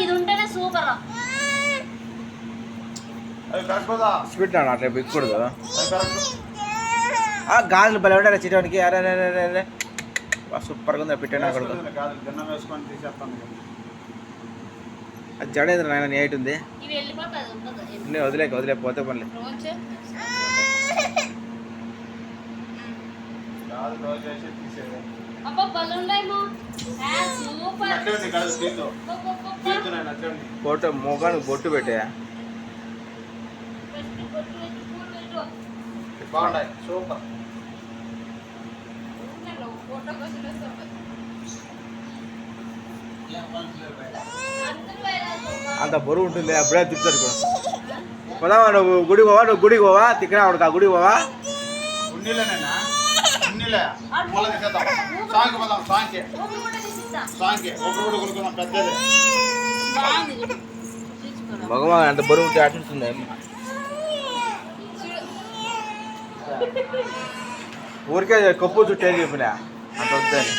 ఇది ఉంటేనే super. Sweet అట్లా బిక్కకూడదు. గాజులు భలే ఉండాలి చిటానికి. అరే అరే అరే సూపర్గా ఉంది. పెట్టాను అక్కడ అది జడేది నాయన నీ హైట్ ఉంది. వదిలేక పోతే పనులే. ఫోటో మొగానికి బొట్టు పెట్టా. బాగున్నాయి సూపర్. అంత బరువు ఉంటుంది. అప్పుడే తిప్పుతారు కూడా. పోదామా నువ్వు గుడికి పోవా? నువ్వు గుడికి పోవా? తిక్కనా వాడికి ఆ గుడికి పోవా? మగమా అంత బరువు ఉంటే అట్లుంటుంది. ఊరికే కప్పు చుట్టూ చెప్పినా అంత వద్దని.